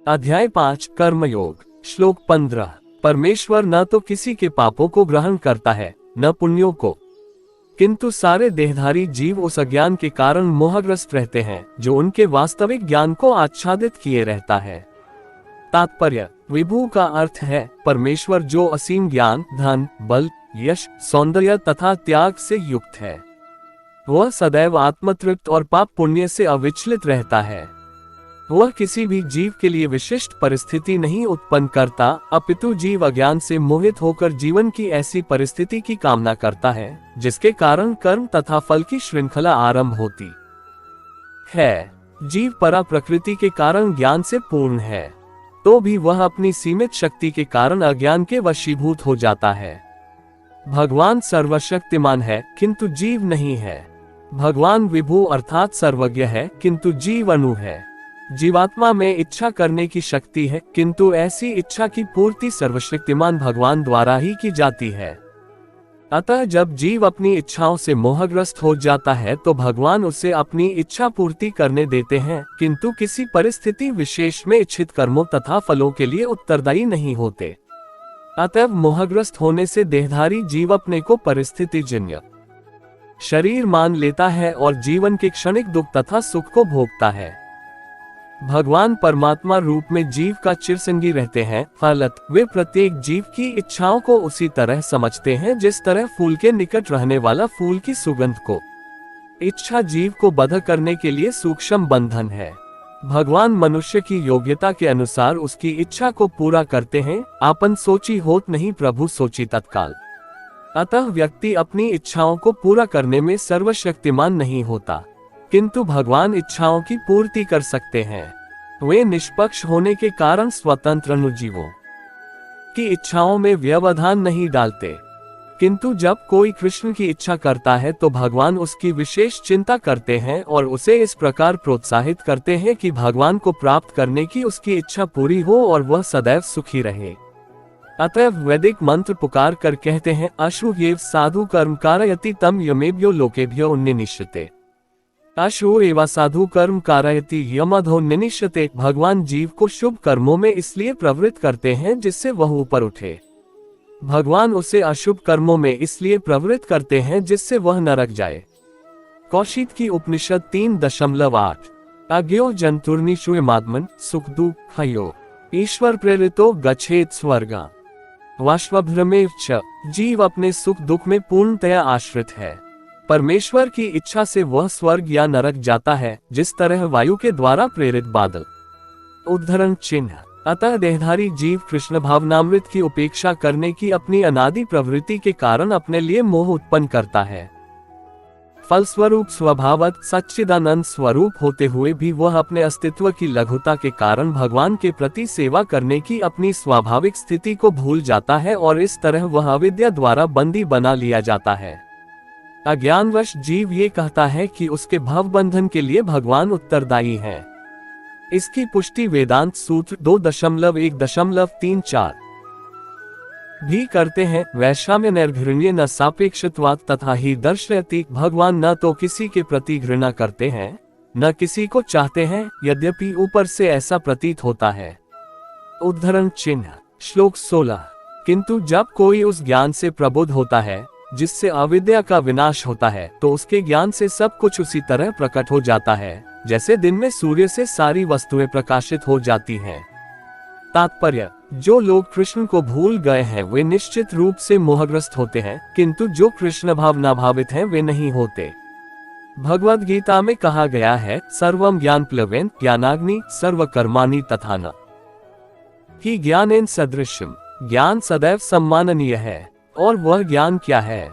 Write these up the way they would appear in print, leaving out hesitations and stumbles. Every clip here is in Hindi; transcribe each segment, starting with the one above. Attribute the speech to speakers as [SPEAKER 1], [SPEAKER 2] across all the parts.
[SPEAKER 1] अध्याय 5 कर्मयोग। श्लोक 15। परमेश्वर न तो किसी के पापों को ग्रहण करता है न पुण्यों को, किंतु सारे देहधारी जीव उस अज्ञान के कारण मोहग्रस्त रहते हैं जो उनके वास्तविक ज्ञान को आच्छादित किए रहता है। तात्पर्य: विभु का अर्थ है परमेश्वर जो असीम ज्ञान, धन, बल, यश, सौंदर्य तथा त्याग से युक्त है। वह सदैव आत्मतृप्त और पाप पुण्य से अविचलित रहता है। वह किसी भी जीव के लिए विशिष्ट परिस्थिति नहीं उत्पन्न करता, अपितु जीव अज्ञान से मोहित होकर जीवन की ऐसी परिस्थिति की कामना करता है जिसके कारण कर्म तथा फल की श्रृंखला आरंभ होती है। जीव परा प्रकृति के कारण ज्ञान से पूर्ण है, तो भी वह अपनी सीमित शक्ति के कारण अज्ञान के वशीभूत हो जाता है। भगवान सर्वशक्तिमान है किंतु जीव नहीं है। भगवान विभु अर्थात सर्वज्ञ है किंतु जीव अनु है। जीवात्मा में इच्छा करने की शक्ति है किंतु ऐसी इच्छा की पूर्ति सर्वशक्तिमान भगवान द्वारा ही की जाती है। अतः जब जीव अपनी इच्छाओं से मोहग्रस्त हो जाता है तो भगवान उसे अपनी इच्छा पूर्ति करने देते हैं, किंतु किसी परिस्थिति विशेष में इच्छित कर्मों तथा फलों के लिए उत्तरदायी नहीं होते। अतः मोहग्रस्त होने से देहधारी जीव अपने को परिस्थितिजन्य शरीर मान लेता है और जीवन के क्षणिक दुख तथा सुख को भोगता है। भगवान परमात्मा रूप में जीव का चिरसंगी रहते हैं, फलत वे प्रत्येक जीव की इच्छाओं को उसी तरह समझते हैं जिस तरह फूल के निकट रहने वाला फूल की सुगंध को। इच्छा जीव को बद्ध करने के लिए सूक्ष्म बंधन है। भगवान मनुष्य की योग्यता के अनुसार उसकी इच्छा को पूरा करते हैं। आपन सोची होत नहीं प्रभु सोची तत्काल। अतः व्यक्ति अपनी इच्छाओं को पूरा करने में सर्वशक्तिमान नहीं होता, किंतु भगवान इच्छाओं की पूर्ति कर सकते हैं। वे निष्पक्ष होने के कारण स्वतंत्र अनुजीवों की इच्छाओं में व्यवधान नहीं डालते, किंतु जब कोई कृष्ण की इच्छा करता है तो भगवान उसकी विशेष चिंता करते हैं और उसे इस प्रकार प्रोत्साहित करते हैं कि भगवान को प्राप्त करने की उसकी इच्छा पूरी हो और वह सदैव सुखी रहे। अतः वैदिक मंत्र पुकार कर कहते हैं, अश्रु एव साधु कर्म कारयति तम यमेभ्यो लोकेभ्यो निनिश्यते। अश्रु एवं साधु कर्म कारयति यमधो निनिश्यते। भगवान जीव को शुभ कर्मों में इसलिए प्रवृत्त करते हैं जिससे वह ऊपर उठे। भगवान उसे अशुभ कर्मों में इसलिए प्रवृत्त करते हैं जिससे वह नरक जाए। कौशिक की उपनिषद 3.8। अज्ञो जंतुर्निषूयमात्मन सुख दुख हयो ईश्वर प्रेरितो गच्छेत स्वर्गा वाश्वभ्रमेव च। जीव अपने सुख दुख में पूर्णतया आश्रित है। परमेश्वर की इच्छा से वह स्वर्ग या नरक जाता है, जिस तरह वायु के द्वारा प्रेरित बादल। उद्धरण चिन्ह। अतः देहधारी जीव कृष्ण भावनामृत की उपेक्षा करने की अपनी अनादि प्रवृत्ति के कारण अपने लिए मोह उत्पन्न करता है। फलस्वरूप स्वभावत सच्चिदानंद स्वरूप होते हुए भी वह अपने अस्तित्व की लघुता के कारण भगवान के प्रति सेवा करने की अपनी स्वाभाविक स्थिति को भूल जाता है और इस तरह वह अविद्या द्वारा बंदी बना लिया जाता है। अज्ञानवश जीव ये कहता है कि उसके भवबंधन के लिए भगवान उत्तरदायी हैं। इसकी पुष्टि वेदांत सूत्र 2.1.34 भी करते हैं। वैषम्य निर्घृण्य न सापेक्षत्वात् तथा ही दर्शयति। भगवान न तो किसी के प्रति घृणा करते हैं न किसी को चाहते हैं, यद्यपि ऊपर से ऐसा प्रतीत होता है। उद्धरण चिन्ह। श्लोक 16। किंतु जब कोई उस ज्ञान से प्रबुद्ध होता है जिससे अविद्या का विनाश होता है, तो उसके ज्ञान से सब कुछ उसी तरह प्रकट हो जाता है जैसे दिन में सूर्य से सारी वस्तुएं प्रकाशित हो जाती हैं। तात्पर्य: जो लोग कृष्ण को भूल गए हैं वे निश्चित रूप से मोहग्रस्त होते हैं, किंतु जो कृष्ण भावना भावित हैं वे नहीं होते। भगवद गीता में कहा गया है, सर्वम ज्ञान प्लवेन ज्ञानाग्नि सर्वकर्माणि तथा न ही ज्ञानेन सदृशम। ज्ञान सदैव सम्माननीय है। और वह ज्ञान क्या है?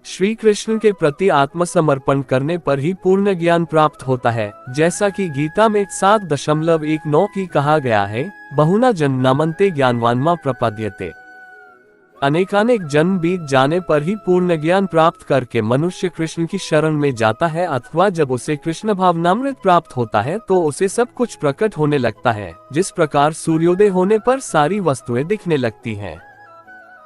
[SPEAKER 1] श्री कृष्ण के प्रति आत्मसमर्पण करने पर ही पूर्ण ज्ञान प्राप्त होता है, जैसा कि गीता में 7.19 की कहा गया है, बहुना जन्मन्ते ज्ञानवानमा प्रपद्यते। अनेकानेक जन्म बीत जाने पर ही पूर्ण ज्ञान प्राप्त करके मनुष्य कृष्ण की शरण में जाता है, अथवा जब उसे कृष्ण भावनामृत प्राप्त होता है तो उसे सब कुछ प्रकट होने लगता है, जिस प्रकार सूर्योदय होने पर सारी वस्तुएं दिखने लगती हैं।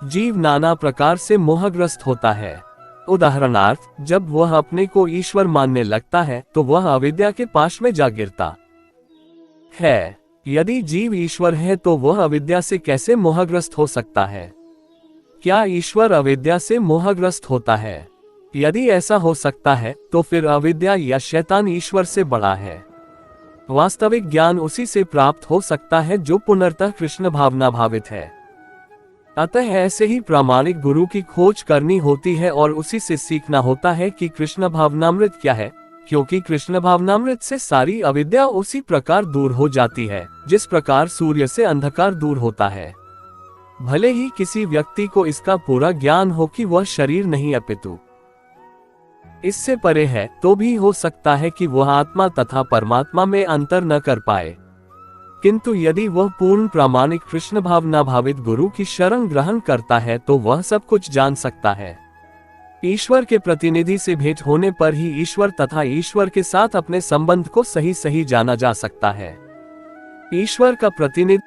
[SPEAKER 1] जीव नाना प्रकार से मोहग्रस्त होता है। उदाहरणार्थ, जब वह अपने को ईश्वर मानने लगता है तो वह अविद्या के पाश में जा गिरता है। यदि जीव ईश्वर है तो वह अविद्या से कैसे मोहग्रस्त हो सकता है? क्या ईश्वर अविद्या से मोहग्रस्त होता है? यदि ऐसा हो सकता है तो फिर अविद्या या शैतान ईश्वर से बड़ा है। वास्तविक ज्ञान उसी से प्राप्त हो सकता है जो पुनर्तः कृष्ण भावना भावित है। अतः ऐसे ही प्रामाणिक गुरु की खोज करनी होती है और उसी से सीखना होता है कि कृष्ण भावनामृत क्या है, क्योंकि कृष्ण भावनामृत से सारी अविद्या उसी प्रकार दूर हो जाती है जिस प्रकार सूर्य से अंधकार दूर होता है। भले ही किसी व्यक्ति को इसका पूरा ज्ञान हो कि वह शरीर नहीं अपितु इससे परे है, तो भी हो सकता है कि वह आत्मा तथा परमात्मा में अंतर न कर पाए। किंतु यदि वह पूर्ण प्रामाणिक कृष्ण भावना भावित गुरु की शरण ग्रहण करता है तो वह सब कुछ जान सकता है। ईश्वर के प्रतिनिधि से भेंट होने पर ही ईश्वर तथा ईश्वर के साथ अपने संबंध को सही सही जाना जा सकता है। ईश्वर का प्रतिनिधि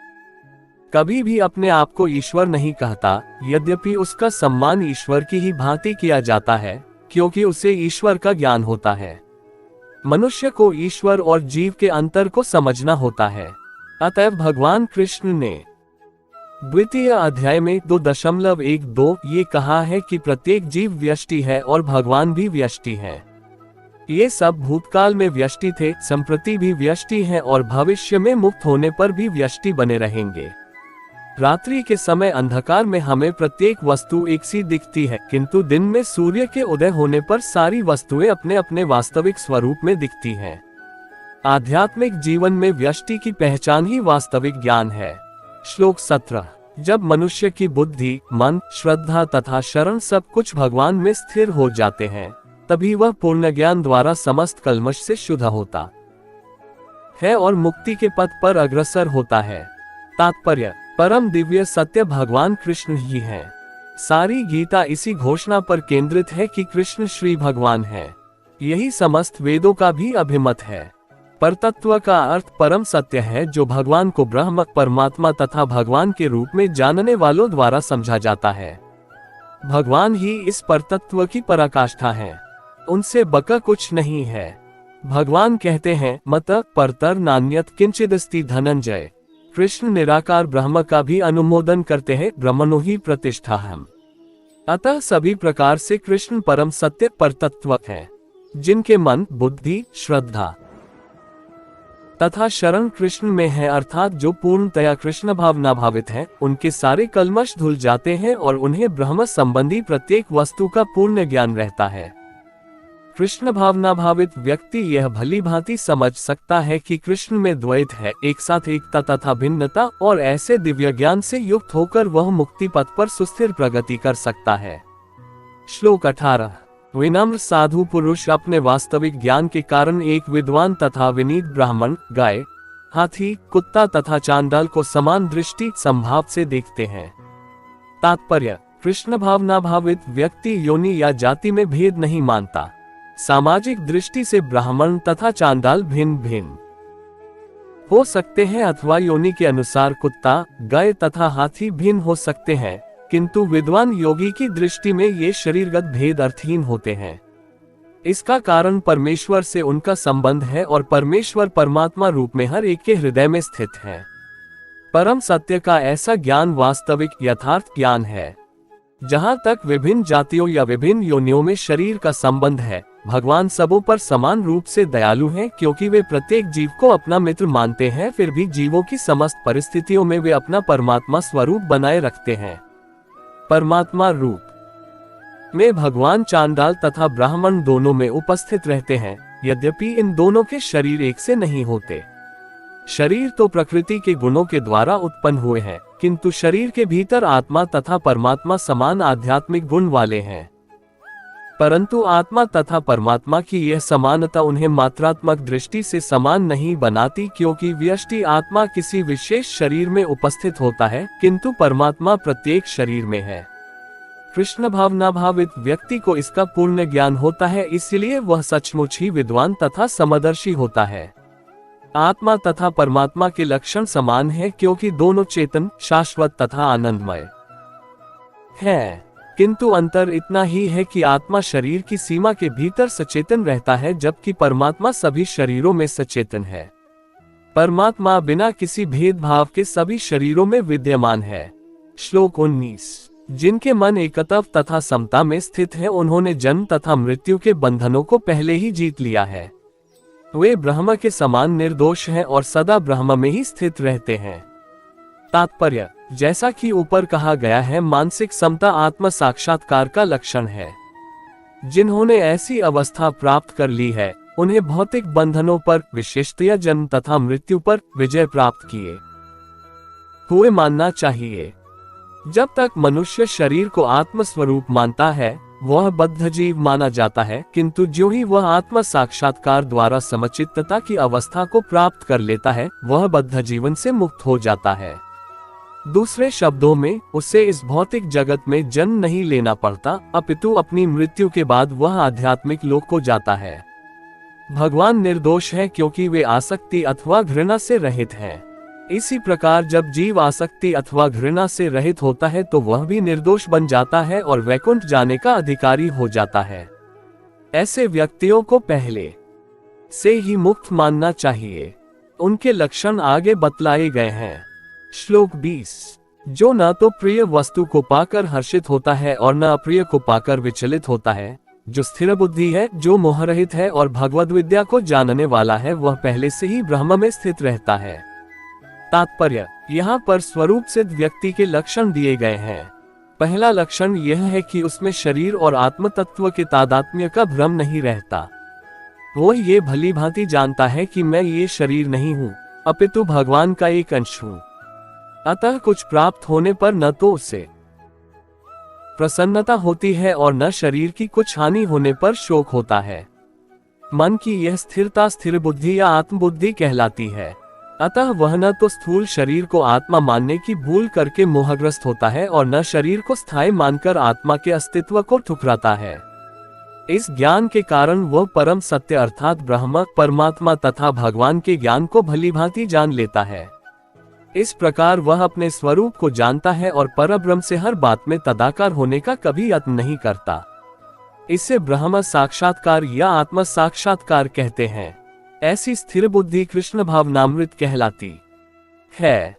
[SPEAKER 1] कभी भी अपने आप को ईश्वर नहीं कहता, यद्यपि उसका सम्मान ईश्वर की ही भांति किया जाता है, क्योंकि उसे ईश्वर का ज्ञान होता है। मनुष्य को ईश्वर और जीव के अंतर को समझना होता है। अतएव भगवान कृष्ण ने द्वितीय अध्याय में 2.12 ये कहा है कि प्रत्येक जीव व्यष्टि है और भगवान भी व्यष्टि है। ये सब भूतकाल में व्यष्टि थे, संप्रति भी व्यष्टि हैं और भविष्य में मुक्त होने पर भी व्यष्टि बने रहेंगे। रात्रि के समय अंधकार में हमें प्रत्येक वस्तु एक सी दिखती है, किंतु दिन में सूर्य के उदय होने पर सारी वस्तुएं अपने अपने वास्तविक स्वरूप में दिखती हैं। आध्यात्मिक जीवन में व्यष्टि की पहचान ही वास्तविक ज्ञान है। श्लोक 17। जब मनुष्य की बुद्धि, मन, श्रद्धा तथा शरण सब कुछ भगवान में स्थिर हो जाते हैं, तभी वह पूर्ण ज्ञान द्वारा समस्त कल्मश से शुद्ध होता है और मुक्ति के पथ पर अग्रसर होता है। तात्पर्य: परम दिव्य सत्य भगवान कृष्ण ही हैं। सारी गीता इसी घोषणा पर केंद्रित है कि कृष्ण श्री भगवान है। यही समस्त वेदों का भी अभिमत है। परतत्व का अर्थ परम सत्य है, जो भगवान को ब्रह्म, परमात्मा तथा भगवान के रूप में जानने वालों द्वारा समझा जाता है। भगवान ही इस परतत्व की पराकाष्ठा है, उनसे बका कुछ नहीं है। भगवान कहते हैं, मत परतर नान्यत किंचिदस्ति धनंजय। कृष्ण निराकार ब्रह्म का भी अनुमोदन करते हैं, ब्रह्मणो ही प्रतिष्ठा हम। अतः सभी प्रकार से कृष्ण परम सत्य परतत्व है। जिनके मन, बुद्धि, श्रद्धा तथा शरण कृष्ण में है, अर्थात जो पूर्णतया कृष्ण भावना भावित है, उनके सारे कल्मश धुल जाते हैं और उन्हें ब्रह्म संबंधी प्रत्येक वस्तु का पूर्ण ज्ञान रहता है। कृष्ण भावना भावित व्यक्ति यह भली भांति समझ सकता है कि कृष्ण में द्वैत है, एक साथ एकता तथा भिन्नता, और ऐसे दिव्य ज्ञान से युक्त होकर वह मुक्ति पथ पर सुस्थिर प्रगति कर सकता है। श्लोक 18। विनम्र साधु पुरुष अपने वास्तविक ज्ञान के कारण एक विद्वान तथा विनीत ब्राह्मण, गाय, हाथी, कुत्ता तथा चांडाल को समान दृष्टि संभाव से देखते हैं। तात्पर्य: कृष्ण भावना भावित व्यक्ति योनि या जाति में भेद नहीं मानता। सामाजिक दृष्टि से ब्राह्मण तथा चांडाल भिन्न भिन्न हो सकते हैं, अथवा योनि के अनुसार कुत्ता, गाय तथा हाथी भिन्न हो सकते हैं, किंतु विद्वान योगी की दृष्टि में ये शरीरगत भेद अर्थहीन होते हैं। इसका कारण परमेश्वर से उनका संबंध है और परमेश्वर परमात्मा रूप में हर एक के हृदय में स्थित है। परम सत्य का ऐसा ज्ञान वास्तविक यथार्थ ज्ञान है। जहाँ तक विभिन्न जातियों या विभिन्न योनियों में शरीर का संबंध है, भगवान सबों पर समान रूप से दयालु हैं, क्योंकि वे प्रत्येक जीव को अपना मित्र मानते हैं। फिर भी जीवों की समस्त परिस्थितियों में वे अपना परमात्मा स्वरूप बनाए रखते हैं। परमात्मा रूप में भगवान चांडाल तथा ब्राह्मण दोनों में उपस्थित रहते हैं, यद्यपि इन दोनों के शरीर एक से नहीं होते। शरीर तो प्रकृति के गुणों के द्वारा उत्पन्न हुए हैं, किंतु शरीर के भीतर आत्मा तथा परमात्मा समान आध्यात्मिक गुण वाले हैं। परंतु आत्मा तथा परमात्मा की यह समानता उन्हें मात्रात्मक दृष्टि से समान नहीं बनाती, क्योंकि व्यष्टि आत्मा किसी विशेष शरीर में उपस्थित होता है, किंतु परमात्मा प्रत्येक शरीर में है। कृष्ण भावना भावित व्यक्ति को इसका पूर्ण ज्ञान होता है, इसलिए वह सचमुच ही विद्वान तथा समदर्शी होता है। आत्मा तथा परमात्मा के लक्षण समान है, क्योंकि दोनों चेतन, शाश्वत तथा आनंदमय है। किंतु अंतर इतना ही है कि आत्मा शरीर की सीमा के भीतर सचेतन रहता है, जबकि परमात्मा सभी शरीरों में सचेतन है। परमात्मा बिना किसी भेदभाव के सभी शरीरों में विद्यमान है। श्लोक 19। जिनके मन एकत्व तथा समता में स्थित है, उन्होंने जन्म तथा मृत्यु के बंधनों को पहले ही जीत लिया है। वे ब्रह्म के समान निर्दोष हैं और सदा ब्रह्म में ही स्थित रहते हैं। तात्पर्य: जैसा कि ऊपर कहा गया है, मानसिक समता आत्म साक्षात्कार का लक्षण है। जिन्होंने ऐसी अवस्था प्राप्त कर ली है, उन्हें भौतिक बंधनों पर, विशेषतया जन्म तथा मृत्यु पर विजय प्राप्त किए हुए मानना चाहिए। जब तक मनुष्य शरीर को आत्म स्वरूप मानता है, वह बद्ध जीव माना जाता है, किंतु ज्यों ही वह आत्म साक्षात्कार द्वारा समचित्तता की अवस्था को प्राप्त कर लेता है, वह बद्ध जीवन से मुक्त हो जाता है। दूसरे शब्दों में, उसे इस भौतिक जगत में जन्म नहीं लेना पड़ता, अपितु अपनी मृत्यु के बाद वह आध्यात्मिक लोक को जाता है। भगवान निर्दोष है क्योंकि वे आसक्ति अथवा घृणा से रहित हैं। इसी प्रकार जब जीव आसक्ति अथवा घृणा से रहित होता है तो वह भी निर्दोष बन जाता है और वैकुंठ जाने का अधिकारी हो जाता है। ऐसे व्यक्तियों को पहले से ही मुक्त मानना चाहिए। उनके लक्षण आगे बतलाए गए हैं। श्लोक 20। जो न तो प्रिय वस्तु को पाकर हर्षित होता है और न अप्रिय को पाकर विचलित होता है, जो स्थिर बुद्धि है, जो मोहरहित है और भगवद विद्या को जानने वाला है, वह पहले से ही ब्रह्म में स्थित रहता है। तात्पर्य: यहाँ पर स्वरूप सिद्ध व्यक्ति के लक्षण दिए गए हैं। पहला लक्षण यह है कि उसमें शरीर और आत्म तत्व के तादात्म्य का भ्रम नहीं रहता। वो ये भली भांति जानता है कि मैं ये शरीर नहीं हूँ, अपितु भगवान का एक अंश हूँ। अतः कुछ प्राप्त होने पर न तो उसे प्रसन्नता होती है और न शरीर की कुछ हानि होने पर शोक होता है। मन की यह स्थिरता स्थिर बुद्धि या आत्मबुद्धि कहलाती है। अतः वह न तो स्थूल शरीर को आत्मा मानने की भूल करके मोहग्रस्त होता है और न शरीर को स्थायी मानकर आत्मा के अस्तित्व को ठुकराता है। इस ज्ञान के कारण वह परम सत्य अर्थात ब्रह्म, परमात्मा तथा भगवान के ज्ञान को भलीभांति जान लेता है। इस प्रकार वह अपने स्वरूप को जानता है और परब्रह्म से हर बात में तदाकार होने का कभी यत्न नहीं करता। इसे ब्रह्म साक्षात्कार या आत्म साक्षात्कार कहते हैं। ऐसी स्थिर बुद्धि कृष्ण भावनामृत कहलाती है।